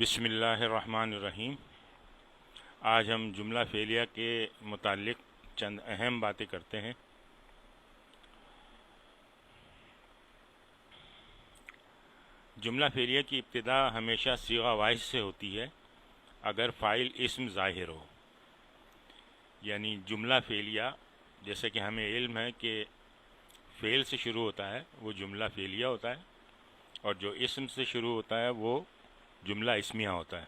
بسم اللہ الرحمن الرحیم۔ آج ہم جملہ فعلیہ کے متعلق چند اہم باتیں کرتے ہیں۔ جملہ فعلیہ کی ابتدا ہمیشہ صیغہ واحد سے ہوتی ہے اگر فاعل اسم ظاہر ہو، یعنی جملہ فعلیہ جیسے کہ ہمیں علم ہے کہ فعل سے شروع ہوتا ہے وہ جملہ فعلیہ ہوتا ہے، اور جو اسم سے شروع ہوتا ہے وہ جملہ اسمیہ ہوتا ہے۔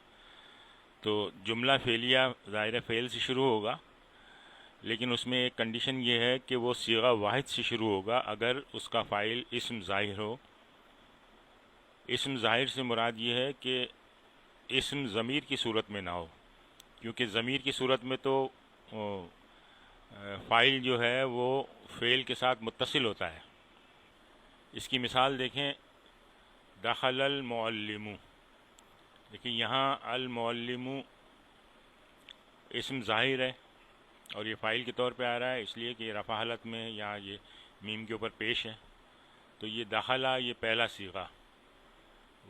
تو جملہ فعلیہ ظاہر فعل سے شروع ہوگا، لیکن اس میں ایک کنڈیشن یہ ہے کہ وہ صیغہ واحد سے شروع ہوگا اگر اس کا فاعل اسم ظاہر ہو۔ اسم ظاہر سے مراد یہ ہے کہ اسم ضمیر کی صورت میں نہ ہو، کیونکہ ضمیر کی صورت میں تو فاعل جو ہے وہ فعل کے ساتھ متصل ہوتا ہے۔ اس کی مثال دیکھیں، دخل المعلم، لیکن یہاں المعلم اسم ظاہر ہے اور یہ فاعل کے طور پہ آ رہا ہے، اس لیے کہ یہ رفع حالت میں یا یہ میم کے اوپر پیش ہے، تو یہ دخلہ یہ پہلا صیغہ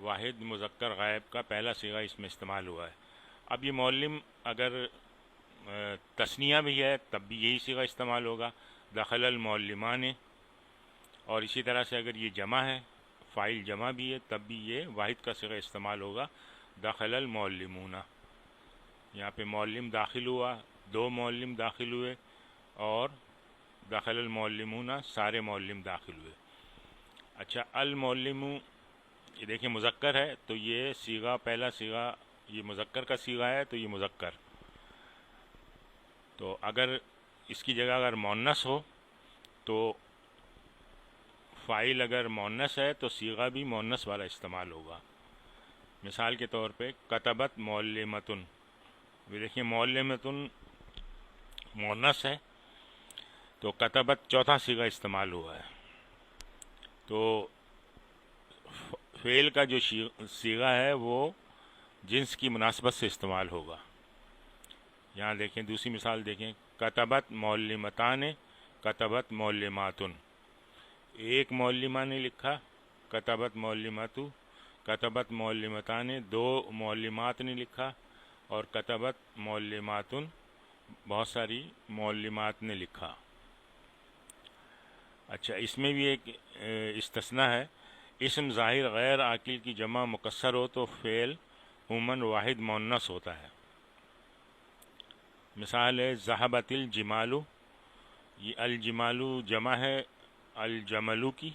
واحد مذکر غائب کا پہلا صیغہ اس میں استعمال ہوا ہے۔ اب یہ معلم اگر تثنیہ بھی ہے تب بھی یہی صیغہ استعمال ہوگا، دخل المعلمان، اور اسی طرح سے اگر یہ جمع ہے، فاعل جمع بھی ہے تب بھی یہ واحد کا صیغہ استعمال ہوگا، دخل المعلمون۔ یہاں پہ معلم داخل ہوا، دو معلم داخل ہوئے، اور دخل المعلمون سارے معلم داخل ہوئے۔ اچھا، المعلم یہ دیکھیں مذکر ہے تو یہ صیغہ پہلا صیغہ یہ مذکر کا صیغہ ہے، تو یہ مذکر، تو اگر اس کی جگہ اگر مؤنث ہو تو فاعل اگر مؤنث ہے تو صیغہ بھی مؤنث والا استعمال ہوگا۔ مثال کے طور پہ کتبت معلمتن، یہ دیکھیں معلمتن مؤنث ہے تو کتبت چوتھا صیغہ استعمال ہوا ہے، تو فعل کا جو صیغہ ہے وہ جنس کی مناسبت سے استعمال ہوگا۔ یہاں دیکھیں دوسری مثال دیکھیں، کتبت معلمتان، کتبت معلماتن، ایک معلمہ نے لکھا، کتبت معلماتو، کتبت معلمتان دو معلمات نے لکھا، اور کتبت معلماتن بہت ساری معلمات نے لکھا۔ اچھا، اس میں بھی ایک استثناء ہے، اسم ظاہر غیر عاقل کی جمع مکسر ہو تو فعل عموماً واحد مؤنث ہوتا ہے۔ مثال ہے ذہبت الجمال، یہ الجمال جمع ہے الجملو کی،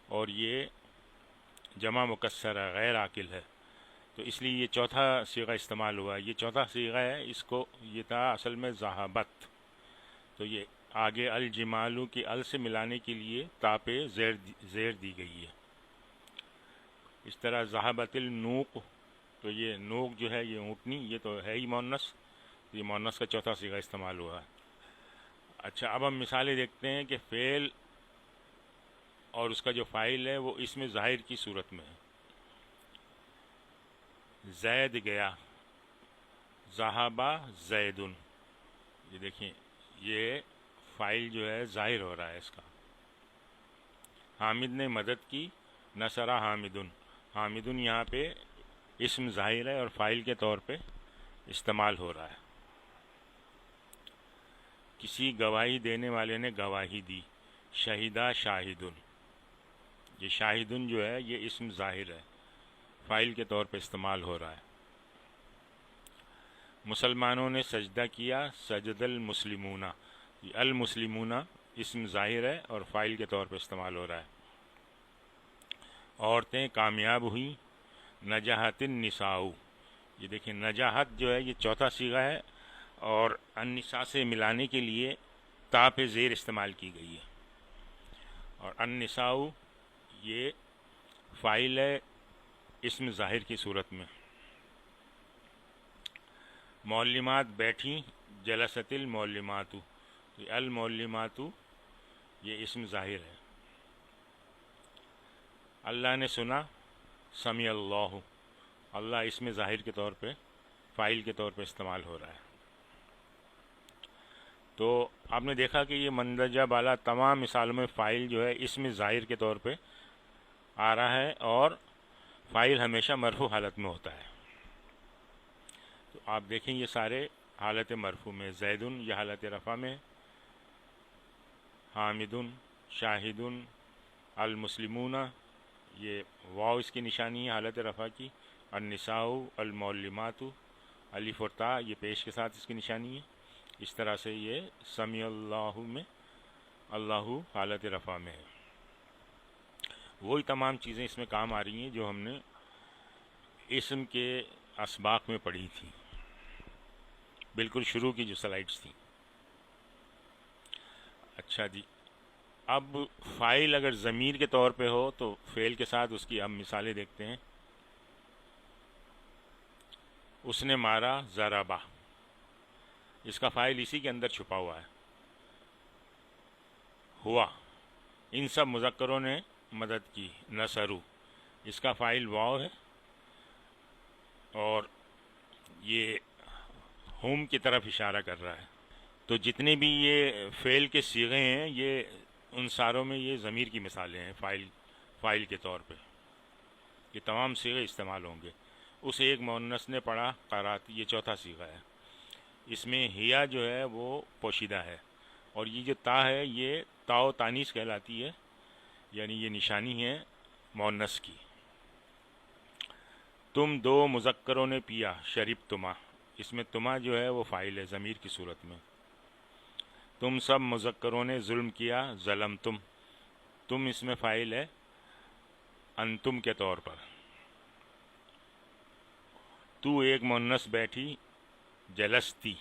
اور یہ جمع مکسر ہے غیر عاقل ہے، تو اس لیے یہ چوتھا صیغہ استعمال ہوا ہے۔ یہ چوتھا صیغہ ہے، اس کو یہ تھا اصل میں ذہبت، تو یہ آگے الجمالو کی ال سے ملانے کے لیے تا پہ زیر دی گئی ہے۔ اس طرح ذہبت النوق، تو یہ نوق جو ہے یہ اونٹنی، یہ تو ہے ہی مؤنث، یہ مؤنث کا چوتھا صیغہ استعمال ہوا ہے۔ اچھا، اب ہم مثالیں دیکھتے ہیں کہ فعل اور اس کا جو فاعل ہے وہ اسم ظاہر کی صورت میں ہے۔ زید گیا، ذہبا زیدن، یہ دیکھیں یہ فاعل جو ہے ظاہر ہو رہا ہے اس کا۔ حامد نے مدد کی، نصرہ حامدن، حامدن یہاں پہ اسم ظاہر ہے اور فاعل کے طور پہ استعمال ہو رہا ہے۔ کسی گواہی دینے والے نے گواہی دی، شہیدہ شاہدن، یہ شاہدن جو ہے یہ اسم ظاہر ہے، فاعل کے طور پہ استعمال ہو رہا ہے۔ مسلمانوں نے سجدہ کیا، سجد المسلمون، یہ المسلمون اسم ظاہر ہے اور فاعل کے طور پہ استعمال ہو رہا ہے۔ عورتیں کامیاب ہوئیں، نجحت النساء، یہ دیکھیں نجاحت جو ہے یہ چوتھا صیغہ ہے اور النساء سے ملانے کے لیے تا پہ زیر استعمال کی گئی ہے، اور النساء یہ فاعل ہے اسم ظاہر کی صورت میں۔ معلمات بیٹھیں، جلست المعلمات، المعلمات یہ اسم ظاہر ہے۔ اللہ نے سنا، سمع اللہ، اللہ اسم ظاہر کے طور پہ فاعل کے طور پہ استعمال ہو رہا ہے۔ تو آپ نے دیکھا کہ یہ مندرجہ بالا تمام مثالوں میں فاعل جو ہے اسم ظاہر کے طور پہ آ رہا ہے، اور فاعل ہمیشہ مرفوع حالت میں ہوتا ہے۔ تو آپ دیکھیں یہ سارے حالت مرفوع میں، زیدن یہ حالت رفع میں، حامدن، شاہدن، المسلمون یہ واو اس کی نشانی ہے حالت رفع کی، النساء، المعلمات، الف اور تا یہ پیش کے ساتھ اس کی نشانی ہے. اس طرح سے یہ سمیع اللہ میں اللہ حالت رفع میں ہے. وہی تمام چیزیں اس میں کام آ رہی ہیں جو ہم نے اسم کے اسباق میں پڑھی تھی، بالکل شروع کی جو سلائڈز تھیں. اچھا جی، اب فاعل اگر ضمیر کے طور پہ ہو تو فعل کے ساتھ اس کی اب مثالیں دیکھتے ہیں. اس نے مارا، ضربہ، اس کا فاعل اسی کے اندر چھپا ہوا ہے. ہوا، ان سب مذکروں نے مدد کی، نصرو، اس کا فاعل واو ہے اور یہ ہم کی طرف اشارہ کر رہا ہے. تو جتنے بھی یہ فعل کے صیغے ہیں یہ ان ساروں میں یہ ضمیر کی مثالیں ہیں. فاعل کے طور پہ یہ تمام صیغے استعمال ہوں گے. اس ایک مؤنث نے پڑھا، قرات، یہ چوتھا صیغہ ہے. اس میں ہیا جو ہے وہ پوشیدہ ہے، اور یہ جو تا ہے یہ تاء تانیث کہلاتی ہے، یعنی یہ نشانی ہے مؤنث کی. تم دو مذکروں نے پیا، شریب تما، اس میں تما جو ہے وہ فاعل ہے ضمیر کی صورت میں. تم سب مذکروں نے ظلم کیا، ظلم تم، تم اس میں فاعل ہے انتم کے طور پر. تو ایک مؤنث بیٹھی، جلستی،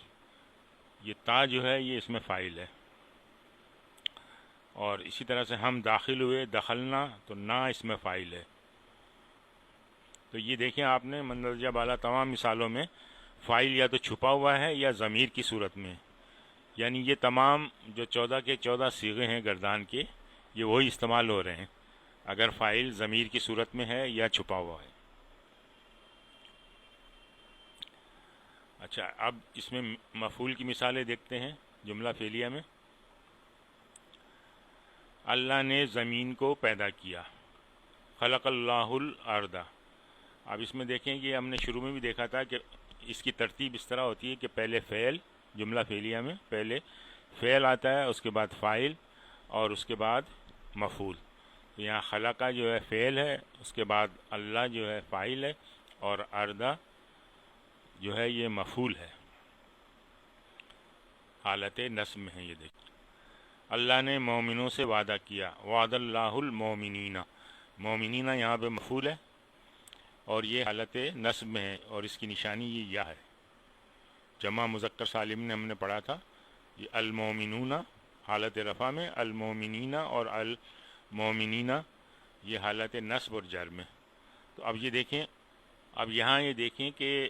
یہ تا جو ہے یہ اس میں فاعل ہے. اور اسی طرح سے ہم داخل ہوئے، دخلنا، تو نا اس میں فاعل ہے. تو یہ دیکھیں آپ نے مندرجہ بالا تمام مثالوں میں فاعل یا تو چھپا ہوا ہے یا ضمیر کی صورت میں، یعنی یہ تمام جو 14 کے 14 صیغے ہیں گردان کے، یہ وہی استعمال ہو رہے ہیں اگر فاعل ضمیر کی صورت میں ہے یا چھپا ہوا ہے. اچھا، اب اس میں مفعول کی مثالیں دیکھتے ہیں جملہ فعلیہ میں. اللہ نے زمین کو پیدا کیا، خلق اللہ الارض. اب اس میں دیکھیں کہ ہم نے شروع میں بھی دیکھا تھا کہ اس کی ترتیب اس طرح ہوتی ہے کہ پہلے فعل، جملہ فعلیہ میں پہلے فعل آتا ہے، اس کے بعد فاعل اور اس کے بعد مفعول. تو یہاں خلقہ جو ہے فعل ہے، اس کے بعد اللہ جو ہے فاعل ہے، اور اردا جو ہے یہ مفعول ہے، حالت نصب میں ہے. یہ دیکھیں اللہ نے مومنوں سے وعدہ کیا، وعد اللہ المومنین، مومنین یہاں پہ مفعول ہے اور یہ حالت نصب میں ہے، اور اس کی نشانی یہ یا ہے. جمع مذکر سالم نے ہم نے پڑھا تھا، یہ المومنون حالت رفع میں، المومنین اور المومنین یہ حالت نصب اور جر میں. تو اب یہ دیکھیں، اب یہاں یہ دیکھیں کہ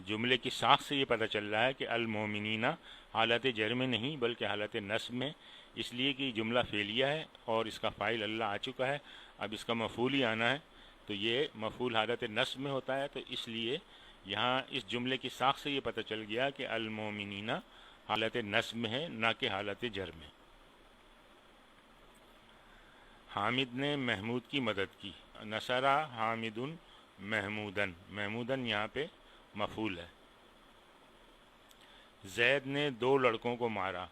جملے کی ساخت سے یہ پتہ چل رہا ہے کہ المومنین حالت جر میں نہیں بلکہ حالت نصب میں، اس لیے کہ جملہ فعلیہ ہے اور اس کا فاعل اللہ آ چکا ہے. اب اس کا مفعول ہی آنا ہے، تو یہ مفعول حالت نصب میں ہوتا ہے. تو اس لیے یہاں اس جملے کی ساخت سے یہ پتہ چل گیا کہ المومنین حالت نصب میں ہے، نہ کہ حالت جر میں. حامد نے محمود کی مدد کی، نصرہ حامد محمودن، محمودن یہاں پہ مفعول ہے. زید نے دو لڑکوں کو مارا،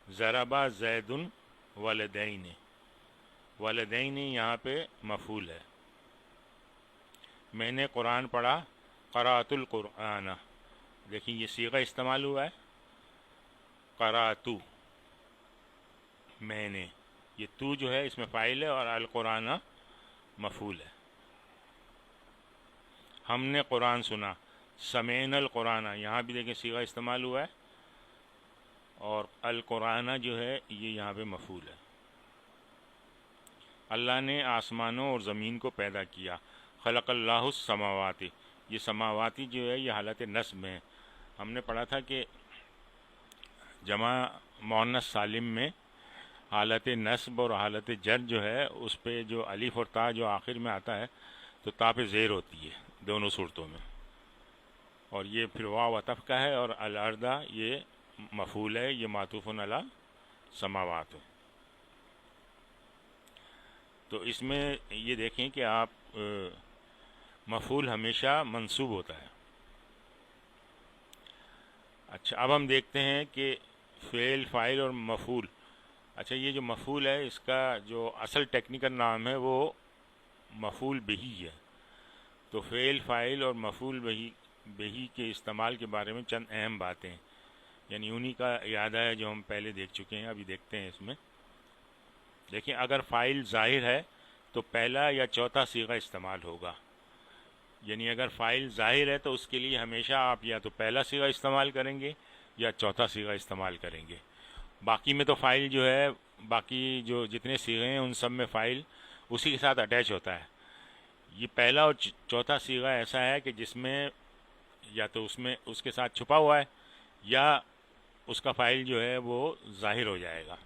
ضربہ زید ولدین، ولدین یہاں پہ مفعول ہے. میں نے قرآن پڑھا، قرأت القرآن، دیکھیں یہ صیغہ استعمال ہوا ہے قرأتو، میں نے، یہ تو جو ہے اس میں فاعل ہے اور القرآن مفعول ہے. ہم نے قرآن سنا، سمعنا القرآن، یہاں بھی دیکھیں صیغہ استعمال ہوا ہے اور القرآن جو ہے یہ یہاں پہ مفعول ہے. اللہ نے آسمانوں اور زمین کو پیدا کیا، خلق اللہ السماوات، یہ سماواتی جو ہے یہ حالت نصب میں ہے. ہم نے پڑھا تھا کہ جمع مؤنث سالم میں حالت نصب اور حالت جر جو ہے اس پہ جو الف اور تا جو آخر میں آتا ہے تو تا پہ زیر ہوتی ہے دونوں صورتوں میں، اور یہ پھر واو عطف کا ہے، اور الارض یہ مفعول ہے، یہ معطوف علی سماوات ہے. تو اس میں یہ دیکھیں کہ آپ مفعول ہمیشہ منصوب ہوتا ہے. اچھا، اب ہم دیکھتے ہیں کہ فعل، فاعل اور مفعول. اچھا، یہ جو مفعول ہے اس کا جو اصل ٹیکنیکل نام ہے وہ مفعول بہی ہے. تو فعل، فاعل اور مفعول بہی کے استعمال کے بارے میں چند اہم باتیں، یعنی انہی کا اعادہ ہے جو ہم پہلے دیکھ چکے ہیں. ابھی دیکھتے ہیں اس میں. دیکھیں، اگر فاعل ظاہر ہے تو پہلا یا چوتھا صیغہ استعمال ہوگا. یعنی اگر فاعل ظاہر ہے تو اس کے لیے ہمیشہ آپ یا تو پہلا صیغہ استعمال کریں گے یا چوتھا صیغہ استعمال کریں گے. باقی میں تو فاعل جو ہے، باقی جو جتنے صیغے ہیں ان سب میں فاعل اسی کے ساتھ اٹیچ ہوتا ہے. یہ پہلا اور چوتھا صیغہ ایسا ہے کہ جس میں یا تو اس کے ساتھ چھپا ہوا ہے یا اس کا فاعل جو ہے وہ ظاہر ہو جائے گا.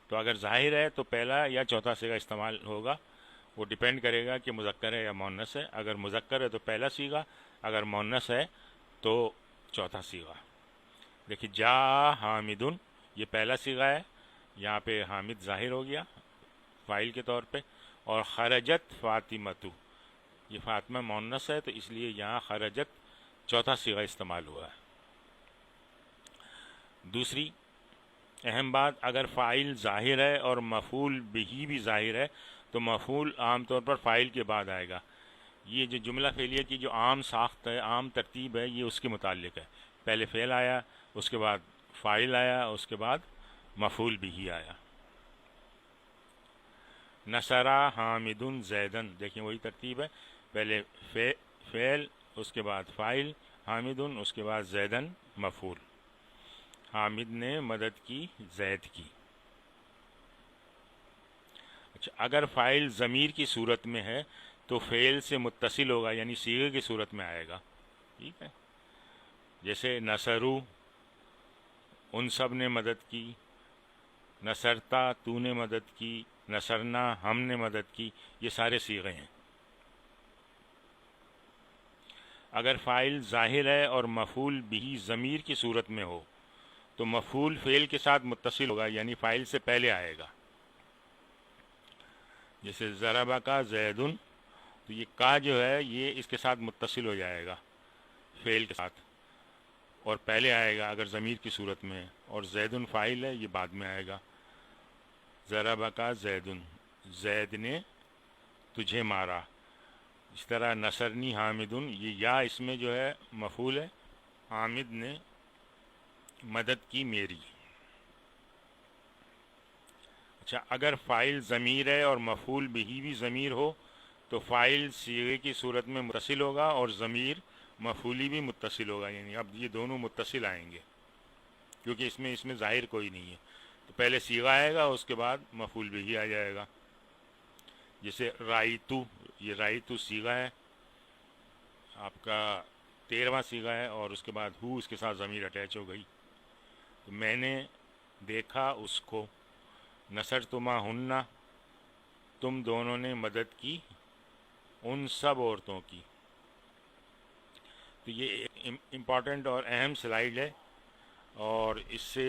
تو اگر ظاہر ہے تو پہلا یا چوتھا صیغہ استعمال ہوگا. وہ ڈیپینڈ کرے گا کہ مذکر ہے یا مؤنث ہے. اگر مذکر ہے تو پہلا صیغہ، اگر مؤنث ہے تو چوتھا صیغہ. دیکھیے، جا حامدن، یہ پہلا صیغہ ہے. یہاں پہ حامد ظاہر ہو گیا فاعل کے طور پہ. اور خرجت فاطمتو، یہ فاطمہ مؤنث ہے تو اس لیے یہاں خرجت چوتھا صیغہ استعمال ہوا ہے. دوسری اہم بات، اگر فاعل ظاہر ہے اور مفعول بہی بھی ظاہر ہے تو مفعول عام طور پر فاعل کے بعد آئے گا. یہ جو جملہ فعلیہ کی جو عام ساخت ہے، عام ترتیب ہے، یہ اس کے متعلق ہے. پہلے فعل آیا، اس کے بعد فاعل آیا، اس کے بعد مفعول بہی آیا. نصرا حامد زیدن، دیکھیں وہی ترتیب ہے. پہلے فعل، اس کے بعد فاعل حامد، اس کے بعد زیدن مفعول. حامد نے مدد کی زید کی. اچھا، اگر فاعل ضمیر کی صورت میں ہے تو فعل سے متصل ہوگا، یعنی صیغے کی صورت میں آئے گا. ٹھیک ہے، جیسے نصرو، ان سب نے مدد کی. نصرتا، تو نے مدد کی. نصرنا، ہم نے مدد کی. یہ سارے صیغے ہیں. اگر فاعل ظاہر ہے اور مفعول بہی ضمیر کی صورت میں ہو تو مفعول فعل کے ساتھ متصل ہوگا، یعنی فاعل سے پہلے آئے گا. جیسے ضربہ کا زیدن، تو یہ کا جو ہے یہ اس کے ساتھ متصل ہو جائے گا فعل کے ساتھ، اور پہلے آئے گا اگر ضمیر کی صورت میں ہے. اور زیدن فاعل ہے، یہ بعد میں آئے گا. ضربہ کا زیدن، زید نے تجھے مارا. اس طرح نصرنی حامدن، یہ یا اس میں جو ہے مفعول ہے. حامد نے مدد کی میری. اچھا، اگر فاعل ضمیر ہے اور مفعول بہی بھی ضمیر ہو تو فاعل صیغے کی صورت میں متصل ہوگا اور ضمیر مفعولی بھی متصل ہوگا. یعنی اب یہ دونوں متصل آئیں گے کیونکہ اس میں ظاہر کوئی نہیں ہے. تو پہلے صیغہ آئے گا، اس کے بعد مفعول بہی آ جائے گا. جیسے رائتو، یہ رائتو صیغہ ہے آپ کا 13واں صیغہ ہے، اور اس کے بعد ہو اس کے ساتھ ضمیر اٹیچ ہو گئی. تو میں نے دیکھا اس کو. نصرتما ہننا، تم دونوں نے مدد کی ان سب عورتوں کی. تو یہ امپورٹنٹ اور اہم سلائیڈ ہے، اور اس سے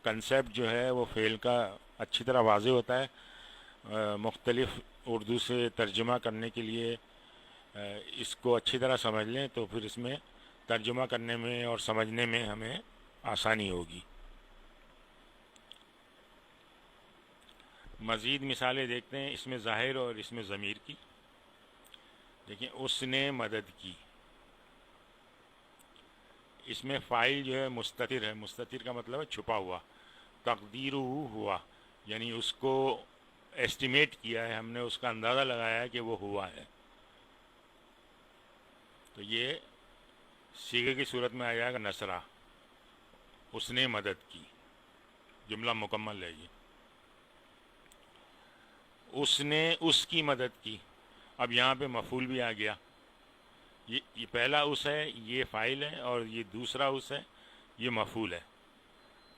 کنسیپٹ جو ہے وہ فعل کا اچھی طرح واضح ہوتا ہے. مختلف اردو سے ترجمہ کرنے کے لیے اس کو اچھی طرح سمجھ لیں تو پھر اس میں ترجمہ کرنے میں اور سمجھنے میں ہمیں آسانی ہوگی. مزید مثالیں دیکھتے ہیں اس میں ظاہر اور اس میں ضمیر کی. دیکھیں، اس نے مدد کی، اس میں فاعل جو ہے مستتر ہے. مستتر کا مطلب ہے چھپا ہوا. تقدیر ہوا، یعنی اس کو ایسٹیمیٹ کیا ہے ہم نے، اس کا اندازہ لگایا ہے کہ وہ ہوا ہے. تو یہ صیغے کی صورت میں آ جائے گا نصرہ، اس نے مدد کی. جملہ مکمل ہے یہ. اس نے اس کی مدد کی. اب یہاں پہ مفعول بھی آ گیا. یہ پہلا اس ہے، یہ فاعل ہے، اور یہ دوسرا اس ہے، یہ مفعول ہے.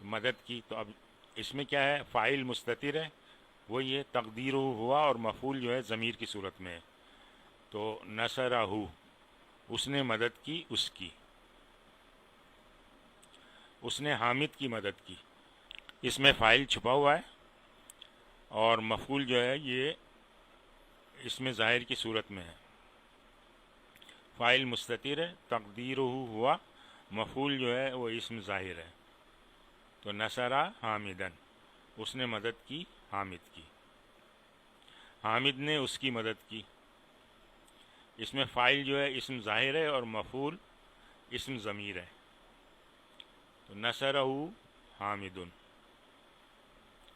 مدد کی. تو اب اس میں کیا ہے، فاعل مستتر ہے وہ یہ تقدیر ہوا، اور مفعول جو ہے ضمیر کی صورت میں ہے. تو نصرہ، اس نے مدد کی اس کی. اس نے حامد کی مدد کی. اس میں فاعل چھپا ہوا ہے اور مفعول جو ہے یہ اس میں ظاہر کی صورت میں ہے. فاعل مستتر ہے، تقدیر ہوا، مفعول جو ہے وہ اسم ظاہر ہے، تو نصرہ حامدن، اس نے مدد کی حامد کی، حامد نے اس کی مدد کی۔ اس میں فاعل جو ہے اسم ظاہر ہے اور مفعول اسم ضمیر ہے، تو نصرہ حامدن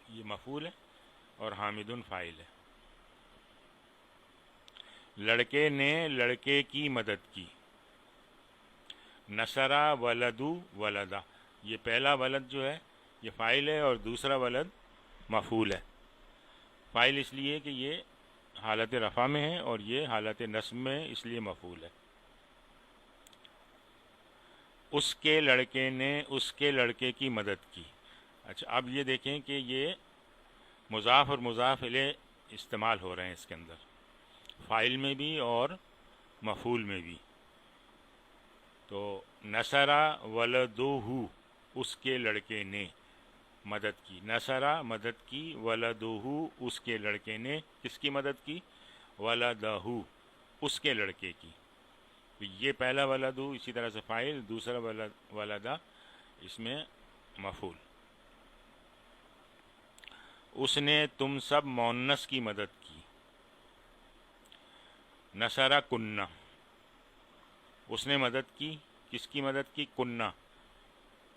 یہ مفعول ہے اور حامدن فاعل ہے۔ لڑکے نے لڑکے کی مدد کی، نصرہ ولدو ولدا، یہ پہلا ولد جو ہے یہ فاعل ہے اور دوسرا ولد مفعول ہے۔ فاعل اس لیے کہ یہ حالت رفع میں ہے اور یہ حالت نصب میں ہے، اس لیے مفعول ہے۔ اس کے لڑکے نے اس کے لڑکے کی مدد کی۔ اچھا اب یہ دیکھیں کہ یہ مضاف اور مضاف الیہ استعمال ہو رہے ہیں اس کے اندر، فاعل میں بھی اور مفعول میں بھی۔ تو نصرہ ولدہ، اس کے لڑکے نے مدد کی، نصرہ مدد کی، ولدہ اس کے لڑکے نے کس کی مدد کی؟ ولدہ اس کے لڑکے کی۔ تو یہ پہلا ولدہ اسی طرح سے فاعل، دوسرا ولدہ اس میں مفعول۔ اس نے تم سب مؤنث کی مدد کی، نصرہ کنہ، اس نے مدد کی، کس کی مدد کی؟ کنہ،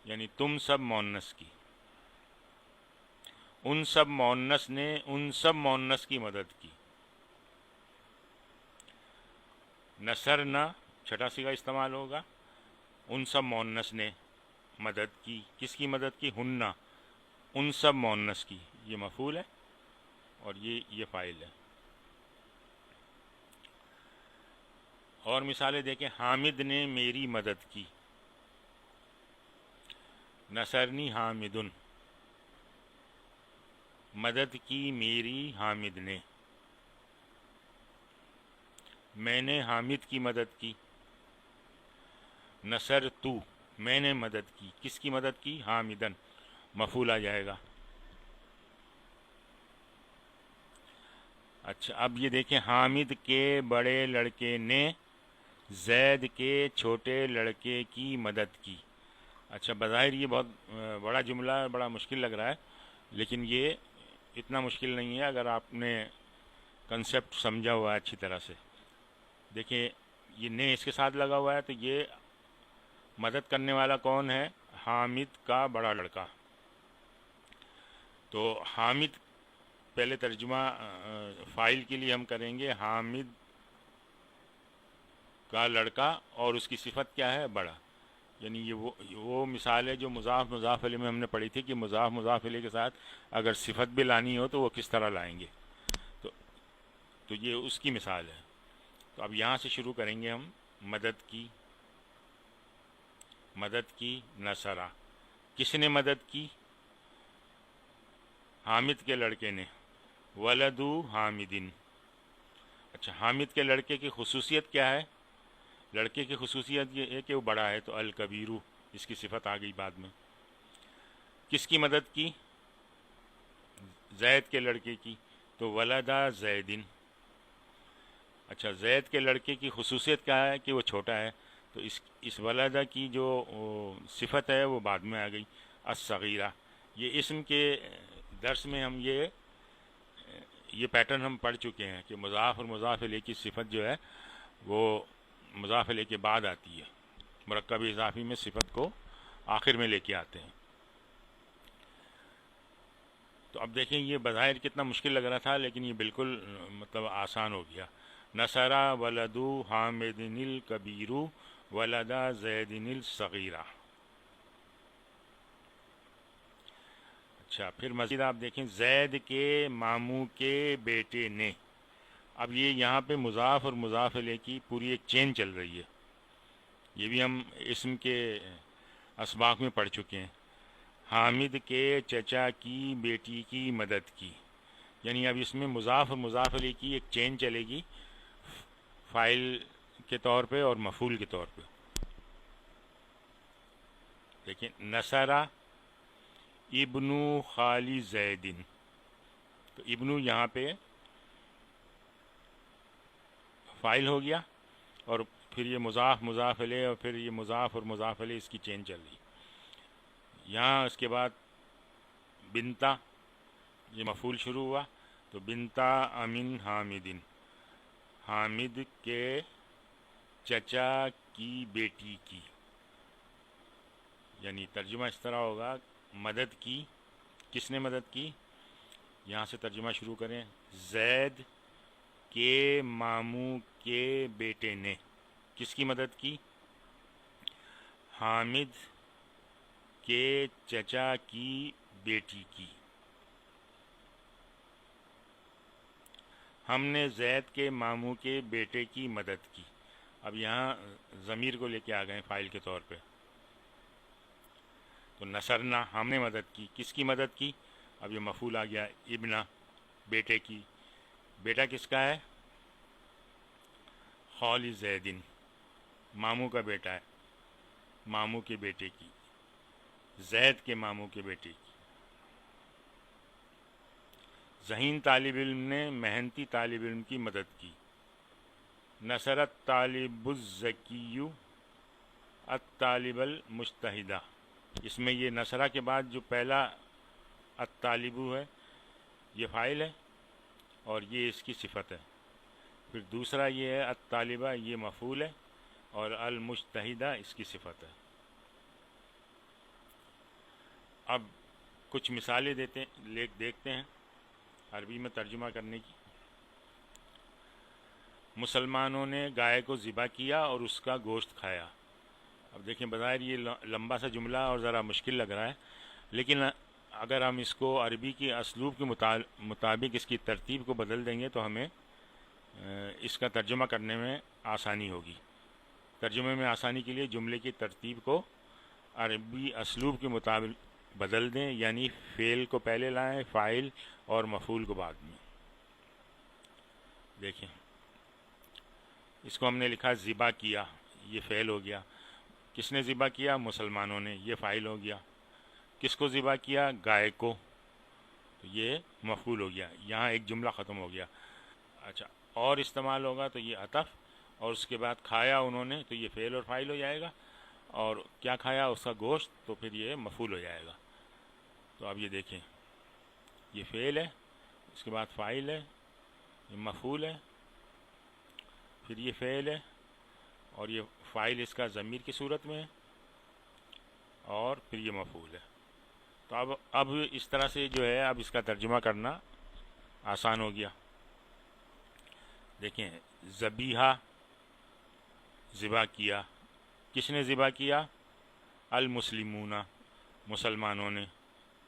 یعنی تم سب مؤنث کی۔ ان سب مؤنث نے ان سب مؤنث کی مدد کی، نصرنا چھٹا صیغہ استعمال ہوگا، ان سب مؤنث نے مدد کی، کس کی مدد کی؟ ہنہ، ان سب مؤنث کی، یہ مفعول ہے اور یہ فاعل ہے۔ اور مثالیں دیکھیں، حامد نے میری مدد کی، نصرنی حامدن، مدد کی میری حامد نے، میں نے حامد کی مدد کی، نصر تو، میں نے مدد کی، کس کی مدد کی؟ حامدن، مفعول آ جائے گا۔ اچھا اب یہ دیکھیں، حامد کے بڑے لڑکے نے زید کے چھوٹے لڑکے کی مدد کی۔ اچھا بظاہر یہ بہت بڑا جملہ ہے، بڑا مشکل لگ رہا ہے، لیکن یہ اتنا مشکل نہیں ہے اگر آپ نے کنسیپٹ سمجھا ہوا ہے اچھی طرح سے۔ دیکھیں یہ نے اس کے ساتھ لگا ہوا ہے، تو یہ مدد کرنے والا کون ہے؟ حامد کا بڑا لڑکا۔ تو حامد پہلے ترجمہ فاعل کے لیے ہم کریں گے، حامد کا لڑکا، اور اس کی صفت کیا ہے؟ بڑا، یعنی یہ وہ مثال ہے جو مضاف مضاف الیہ میں ہم نے پڑھی تھی کہ مضاف مضاف الیہ کے ساتھ اگر صفت بھی لانی ہو تو وہ کس طرح لائیں گے، تو یہ اس کی مثال ہے۔ تو اب یہاں سے شروع کریں گے ہم، مدد کی نصرہ، کس نے مدد کی؟ حامد کے لڑکے نے، ولدو حامدن۔ اچھا حامد کے لڑکے کی خصوصیت کیا ہے؟ لڑکے کی خصوصیت یہ ہے کہ وہ بڑا ہے، تو الکبیرو اس کی صفت آ گئی بعد میں۔ کس کی مدد کی؟ زید کے لڑکے کی، تو ولدا زیدن۔ اچھا زید کے لڑکے کی خصوصیت کیا ہے؟ کہ وہ چھوٹا ہے، تو اس ولدا کی جو صفت ہے وہ بعد میں آ گئی، الصغیرہ۔ یہ اسم کے درس میں ہم یہ پیٹرن ہم پڑھ چکے ہیں کہ مضاف اور مضاف الیہ کی صفت جو ہے وہ مضاف الیہ کے بعد آتی ہے، مرکب اضافی میں صفت کو آخر میں لے کے آتے ہیں۔ تو اب دیکھیں یہ بظاہر کتنا مشکل لگ رہا تھا، لیکن یہ بالکل مطلب آسان ہو گیا۔ نصرہ ولدو حامدن الکبیرو ولدا زیدن الصغیرہ۔ اچھا پھر مزید آپ دیکھیں، زید کے ماموں کے بیٹے نے۔ اب یہ یہاں پہ مضاف اور مضاف الیہ کی پوری ایک چین چل رہی ہے، یہ بھی ہم اسم کے اسباق میں پڑھ چکے ہیں۔ حامد کے چچا کی بیٹی کی مدد کی، یعنی اب اس میں مضاف اور مضاف الیہ کی ایک چین چلے گی، فاعل کے طور پہ اور مفعول کے طور پہ۔ لیکن نصرہ ابنو خالی زیدن، تو ابنو یہاں پہ فاعل ہو گیا اور پھر یہ مضاف مضاف الیہ اور پھر یہ مضاف اور مضاف الیہ، اس کی چین چل رہی. یہاں اس کے بعد بنتا، یہ مفعول شروع ہوا تو بنتا امن حامدن، حامد کے چچا کی بیٹی کی. یعنی ترجمہ اس طرح ہوگا، مدد کی، کس نے مدد کی؟ یہاں سے ترجمہ شروع کریں. زید کے ماموں کے بیٹے نے کس کی مدد کی؟ حامد کے چچا کی بیٹی کی. ہم نے زید کے ماموں کے بیٹے کی مدد کی. اب یہاں ضمیر کو لے کے آ گئے فاعل کے طور پہ. تو نصرنا، ہم نے مدد کی، کس کی مدد کی؟ اب یہ مفعول آ گیا، ابنا، بیٹے کی. بیٹا کس کا ہے؟ خال زیدن، ماموں کا بیٹا ہے، ماموں کے بیٹے کی، زید کے ماموں کے بیٹے کی. ذہین طالب علم نے محنتی طالب علم کی مدد کی. نصرت طالب الذکی الطالب المجتہدہ. اس میں یہ نصرہ کے بعد جو پہلا الطالب ہے یہ فاعل ہے اور یہ اس کی صفت ہے. پھر دوسرا یہ ہے الطالبہ، یہ مفعول ہے اور المجتہدہ اس کی صفت ہے. اب کچھ مثالیں دیکھتے ہیں عربی میں ترجمہ کرنے کی. مسلمانوں نے گائے کو ذبح کیا اور اس کا گوشت کھایا. اب دیکھیں بظاہر یہ لمبا سا جملہ اور ذرا مشکل لگ رہا ہے، لیکن اگر ہم اس کو عربی کی اسلوب کے مطابق اس کی ترتیب کو بدل دیں گے تو ہمیں اس کا ترجمہ کرنے میں آسانی ہوگی. ترجمے میں آسانی کے لیے جملے کی ترتیب کو عربی اسلوب کے مطابق بدل دیں، یعنی فعل کو پہلے لائیں، فاعل اور مفعول کو بعد میں. دیکھیں اس کو ہم نے لکھا ذبح کیا، یہ فعل ہو گیا. کس نے ذبح کیا؟ مسلمانوں نے، یہ فاعل ہو گیا. کس کو ذبح کیا؟ گائے کو، تو یہ مفعول ہو گیا. یہاں ایک جملہ ختم ہو گیا. اچھا، اور استعمال ہوگا تو یہ عطف، اور اس کے بعد کھایا انہوں نے تو یہ فعل اور فاعل ہو جائے گا، اور کیا کھایا؟ اس کا گوشت، تو پھر یہ مفعول ہو جائے گا. تو اب یہ دیکھیں، یہ فعل ہے، اس کے بعد فاعل ہے، یہ مفعول ہے، پھر یہ فعل ہے اور یہ فاعل اس کا ضمیر کی صورت میں ہے، اور پھر یہ مفعول ہے. تو اب اس طرح سے جو ہے اب اس کا ترجمہ کرنا آسان ہو گیا. دیکھیں ذبیحہ، ذبح کیا. کس نے ذبح کیا؟ المسلمون، مسلمانوں نے.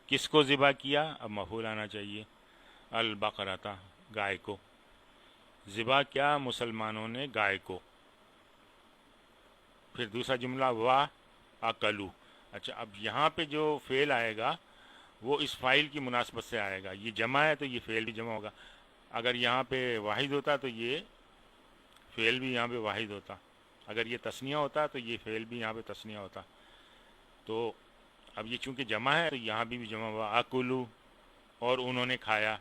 کس کو ذبح کیا؟ اب مفعول آنا چاہیے. البقرۃ، گائے کو. ذبح کیا مسلمانوں نے گائے کو. پھر دوسرا جملہ وا اکلو. اچھا، اب یہاں پہ جو فعل آئے گا وہ اس فاعل کی مناسبت سے آئے گا. یہ جمع ہے تو یہ فعل بھی جمع ہوگا. اگر یہاں پہ واحد ہوتا تو یہ فعل بھی یہاں پہ واحد ہوتا. اگر یہ تثنیہ ہوتا تو یہ فعل بھی یہاں پہ تثنیہ ہوتا. تو اب یہ چونکہ جمع ہے تو یہاں بھی جمع ہوا. اکلو، اور انہوں نے کھایا.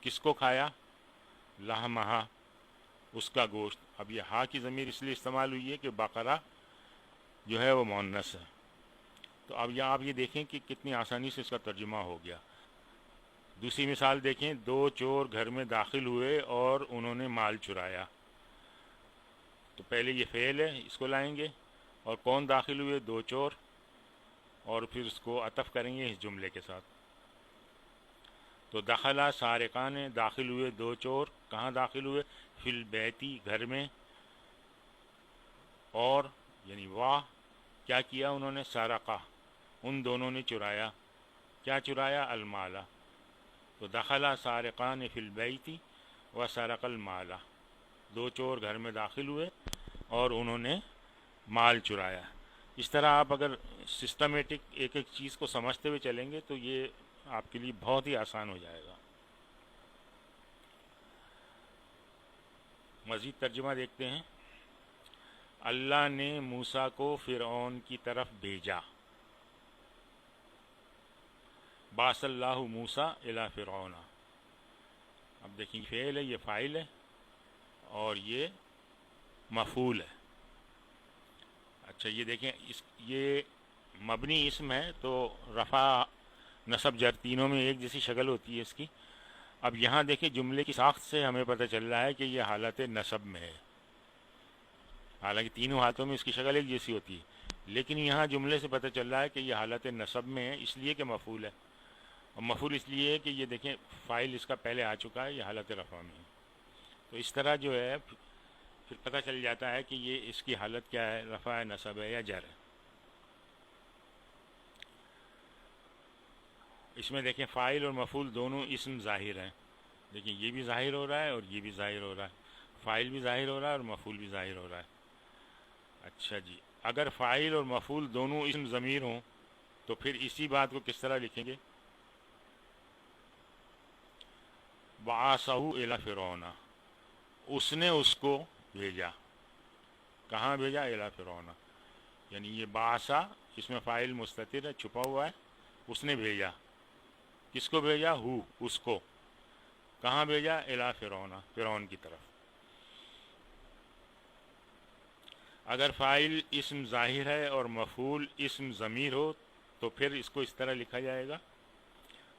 کس کو کھایا؟ لحمہا، اس کا گوشت. اب یہ ہا کی ضمیر اس لیے استعمال ہوئی ہے کہ بقرہ جو ہے وہ مؤنث ہے. تو اب یہاں آپ یہ دیکھیں کہ کتنی آسانی سے اس کا ترجمہ ہو گیا. دوسری مثال دیکھیں، دو چور گھر میں داخل ہوئے اور انہوں نے مال چرایا. تو پہلے یہ فعل ہے، اس کو لائیں گے، اور کون داخل ہوئے؟ دو چور، اور پھر اس کو عطف کریں گے اس جملے کے ساتھ. تو دخلا سارقان، داخل ہوئے دو چور. کہاں داخل ہوئے؟ فی البیتی، گھر میں. اور یعنی واہ، کیا کیا انہوں نے؟ سرقہ، ان دونوں نے چرایا. کیا چرایا؟ المالا. تو دخلا سارقان فی البیتی و سرق المالا. دو چور گھر میں داخل ہوئے اور انہوں نے مال چرایا. اس طرح آپ اگر سسٹمیٹک ایک ایک چیز کو سمجھتے ہوئے چلیں گے تو یہ آپ کے لیے بہت ہی آسان ہو جائے گا. مزید ترجمہ دیکھتے ہیں. اللہ نے موسیٰ کو فرعون کی طرف بھیجا. باس اللہ موسیٰ الی فرعون. اب دیکھیں فعل ہے، یہ فاعل ہے اور یہ مفعول ہے. اچھا یہ دیکھیں یہ مبنی اسم ہے تو رفع نصب جر تینوں میں ایک جیسی شکل ہوتی ہے اس کی. اب یہاں دیکھیں جملے کی ساخت سے ہمیں پتہ چل رہا ہے کہ یہ حالت نصب میں ہے. حالانکہ تینوں حالتوں میں اس کی شکل ایک جیسی ہوتی ہے، لیکن یہاں جملے سے پتہ چل رہا ہے کہ یہ حالت نصب میں ہے، اس لیے کہ مفعول ہے. اور مفعول اس لیے ہے کہ یہ دیکھیں فاعل اس کا پہلے آ چکا ہے، یہ حالت رفع میں ہے. تو اس طرح جو ہے پھر پتہ چل جاتا ہے کہ یہ اس کی حالت کیا ہے، رفع ہے، نصب ہے یا جر ہے. اس میں دیکھیں فاعل اور مفعول دونوں اسم ظاہر ہیں. دیکھیں یہ بھی ظاہر ہو رہا ہے اور یہ بھی ظاہر ہو رہا ہے. فاعل بھی ظاہر ہو رہا ہے اور مفعول بھی ظاہر ہو رہا ہے. اچھا جی، اگر فاعل اور مفعول دونوں اسم ضمیر ہوں تو پھر اسی بات کو کس طرح لکھیں گے؟ بعثہ الی فرعون، اس نے اس کو بھیجا. کہاں بھیجا؟ الی فرعون. یعنی یہ بعثہ اس میں فاعل مستتر ہے، چھپا ہوا ہے. اس نے بھیجا. کس کو بھیجا؟ ہو، اس کو. کہاں بھیجا؟ الی فرعون، فرعون کی طرف. اگر فاعل اسم ظاہر ہے اور مفعول اسم ضمیر ہو تو پھر اس کو اس طرح لکھا جائے گا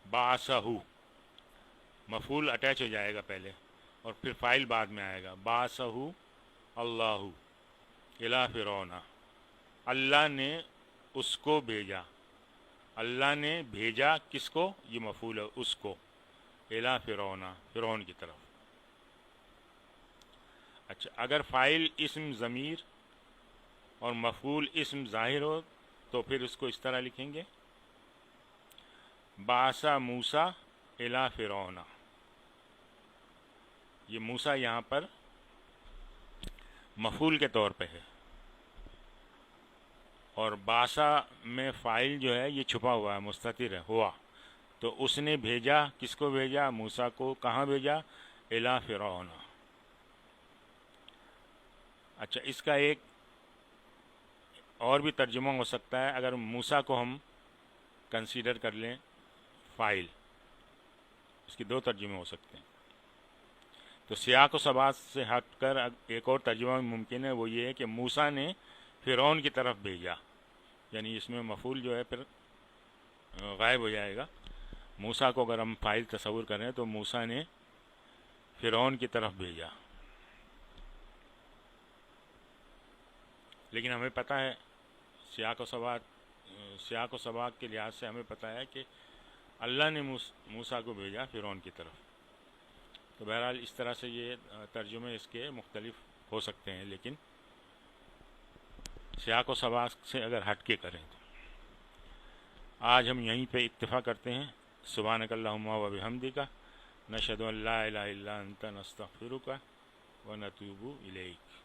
بعثہ. مفعول اٹیچ ہو جائے گا پہلے اور پھر فاعل بعد میں آئے گا. بعثہ اللہ الی فرعون، اللہ نے اس کو بھیجا. اللہ نے بھیجا کس کو؟ یہ مفعول ہے، اس کو. الی فرعون، فرعون کی طرف. اچھا اگر فاعل اسم ضمیر اور مفعول اسم ظاہر ہو تو پھر اس کو اس طرح لکھیں گے بعث موسیٰ الی فرعون. یہ موسیٰ یہاں پر مفعول کے طور پہ ہے اور بعثہ میں فاعل جو ہے یہ چھپا ہوا ہے، مستتر ہے، ہوا. تو اس نے بھیجا، کس کو بھیجا؟ موسیٰ کو. کہاں بھیجا؟ الی فرعون. اچھا اس کا ایک اور بھی ترجمہ ہو سکتا ہے. اگر موسیٰ کو ہم کنسیڈر کر لیں فاعل، اس کے دو ترجمے ہو سکتے ہیں. تو سیاق و سباق سے ہٹ کر ایک اور ترجمہ ممکن ہے، وہ یہ ہے کہ موسیٰ نے فرعون کی طرف بھیجا. یعنی اس میں مفعول جو ہے پھر غائب ہو جائے گا. موسیٰ کو اگر ہم فاعل تصور کریں تو موسیٰ نے فرعون کی طرف بھیجا. لیکن ہمیں پتہ ہے سیاق و سباق کے لحاظ سے ہمیں پتہ ہے کہ اللہ نے موسیٰ کو بھیجا فرعون کی طرف. تو بہرحال اس طرح سے یہ ترجمے اس کے مختلف ہو سکتے ہیں، لیکن سیاق و سباق سے اگر ہٹ کے کریں تو. آج ہم یہیں پہ اکتفا کرتے ہیں. سبحانک اللہم و بحمدک، نشہد ان لا الہ الا انت، نستغفرک و نتوب الیک.